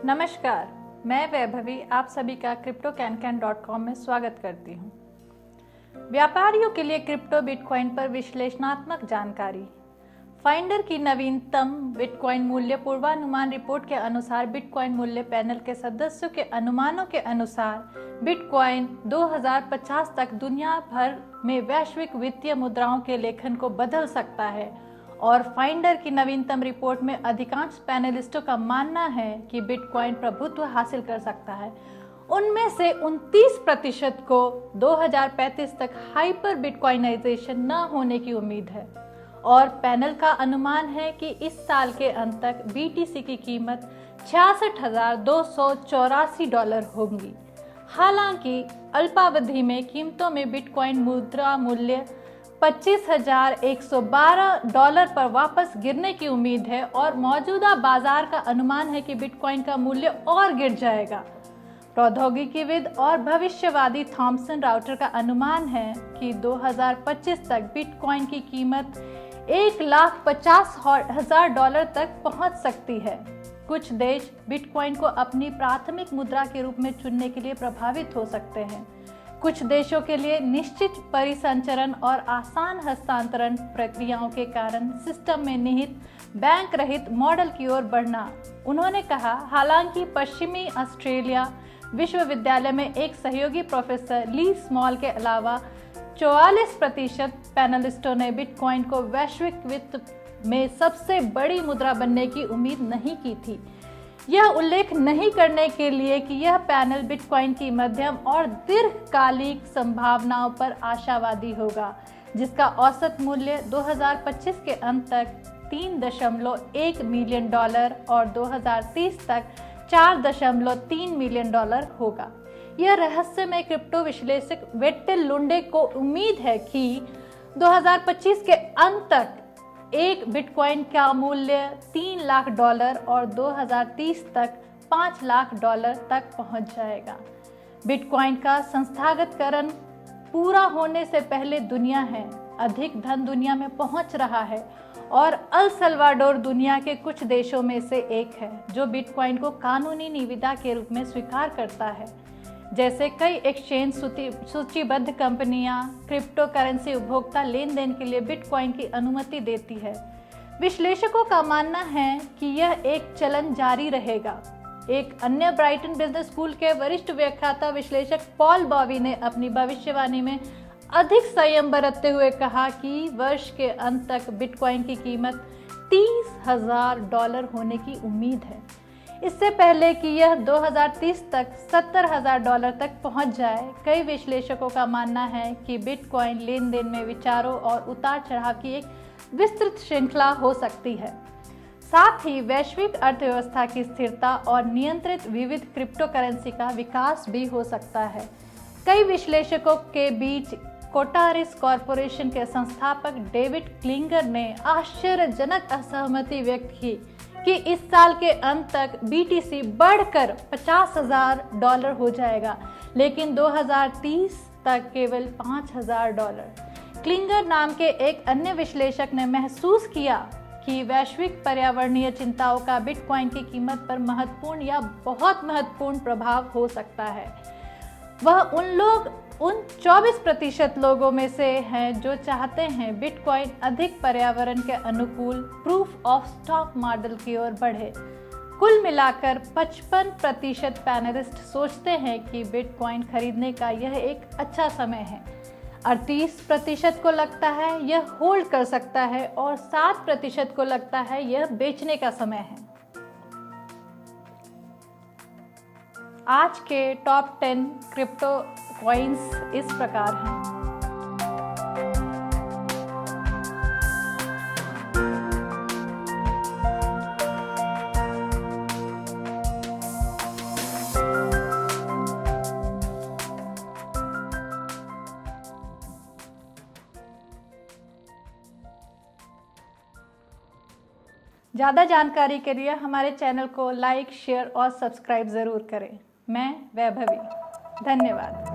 नमस्कार, मैं वैभवी आप सभी का cryptocancan.com में स्वागत करती हूँ। व्यापारियों के लिए क्रिप्टो बिटकॉइन पर विश्लेषणात्मक जानकारी। फाइंडर की नवीनतम बिटकॉइन मूल्य पूर्वानुमान रिपोर्ट के अनुसार बिटकॉइन मूल्य पैनल के सदस्यों के अनुमानों के अनुसार बिटकॉइन 2050 तक दुनिया भर में वैश्विक वित्तीय मुद्राओं के लेखन को बदल सकता है और फाइंडर की नवीनतम रिपोर्ट में अधिकांश पैनलिस्टों का मानना है कि बिटकॉइन प्रभुत्व हासिल कर सकता है। उनमें से 29% को 2035 तक हाइपर बिटकॉइनाइजेशन न होने की उम्मीद है और पैनल का अनुमान है कि इस साल के अंत तक बीटीसी की कीमत $66,284 होगी। हालांकि अल्पावधि में कीमतों में बिटकॉइन मुद्रा मूल्य $25,112 पर वापस गिरने की उम्मीद है और मौजूदा बाजार का अनुमान है कि बिटकॉइन का मूल्य और गिर जाएगा। प्रौद्योगिकीविद और भविष्यवादी थॉमसन राउटर का अनुमान है कि 2025 तक बिटकॉइन की कीमत $1,50,000 तक पहुंच सकती है। कुछ देश बिटकॉइन को अपनी प्राथमिक मुद्रा के रूप में चुनने के लिए प्रभावित हो सकते हैं। कुछ देशों के लिए निश्चित परिसंचरण और आसान हस्तांतरण प्रक्रियाओं के कारण सिस्टम में निहित बैंक रहित मॉडल की ओर बढ़ना। उन्होंने कहा, हालांकि पश्चिमी ऑस्ट्रेलिया विश्वविद्यालय में एक सहयोगी प्रोफेसर ली स्मॉल के अलावा 44% पैनलिस्टों ने बिटकॉइन को वैश्विक वित्त में सबसे बड़ी मुद्रा बनने की उम्मीद नहीं की थी। यह उल्लेख नहीं करने के लिए कि यह पैनल बिटकॉइन की मध्यम और दीर्घकालिक संभावनाओं पर आशावादी होगा, जिसका औसत मूल्य 2025 के अंत तक $3.1 मिलियन और 2030 तक $4.3 मिलियन होगा। यह रहस्यमय क्रिप्टो विश्लेषक वेट्टेल लुंडे को उम्मीद है कि 2025 के अंत तक एक बिटकॉइन का मूल्य $3 लाख और 2030 तक $5 लाख तक पहुंच जाएगा। बिटकॉइन का संस्थागतकरण पूरा होने से पहले दुनिया है अधिक धन दुनिया में पहुंच रहा है और अल सल्वाडोर दुनिया के कुछ देशों में से एक है जो बिटकॉइन को कानूनी निविदा के रूप में स्वीकार करता है। जैसे कई एक्सचेंज सूचीबद्ध कंपनियां क्रिप्टो करेंसी उपभोक्ता लेन देन के लिए बिटकॉइन की अनुमति देती है। विश्लेषकों का मानना है कि यह एक चलन जारी रहेगा। एक अन्य ब्राइटन बिजनेस स्कूल के वरिष्ठ व्याख्याता विश्लेषक पॉल बॉवी ने अपनी भविष्यवाणी में अधिक संयम बरतते हुए कहा कि वर्ष के अंत तक बिटकॉइन की कीमत $30,000 होने की उम्मीद है, इससे पहले कि यह 2030 तक $70,000 तक पहुंच जाए। कई विश्लेषकों का मानना है कि बिटकॉइन लेन देन में विचारों और उतार चढ़ाव की एक विस्तृत श्रृंखला हो सकती है। साथ ही वैश्विक अर्थव्यवस्था की स्थिरता और नियंत्रित विविध क्रिप्टो करेंसी का विकास भी हो सकता है। कई विश्लेषकों के बीच कोटारिस कॉरपोरेशन के संस्थापक डेविड क्लिंगर ने आश्चर्यजनक असहमति व्यक्त की कि इस साल के अंत तक बीटीसी बढ़कर $50,000 हो जाएगा, लेकिन 2030 तक केवल $5,000। क्लिंगर नाम के एक अन्य विश्लेषक ने महसूस किया कि वैश्विक पर्यावरणीय चिंताओं का बिटकॉइन की कीमत पर महत्वपूर्ण या बहुत महत्वपूर्ण प्रभाव हो सकता है। वह उन 24% लोगों में से हैं जो चाहते हैं बिटकॉइन अधिक पर्यावरण के अनुकूल प्रूफ ऑफ स्टॉक मॉडल की ओर बढ़े। कुल मिलाकर 55% पैनलिस्ट सोचते हैं कि बिटकॉइन खरीदने का यह एक अच्छा समय है। 38% को लगता है यह होल्ड कर सकता है और 7% को लगता है यह बेचने का समय है। आज के टॉप 10 क्रिप्टो कॉइन्स इस प्रकार हैं। ज़्यादा जानकारी के लिए हमारे चैनल को लाइक, शेयर और सब्सक्राइब ज़रूर करें। मैं वैभवी, धन्यवाद।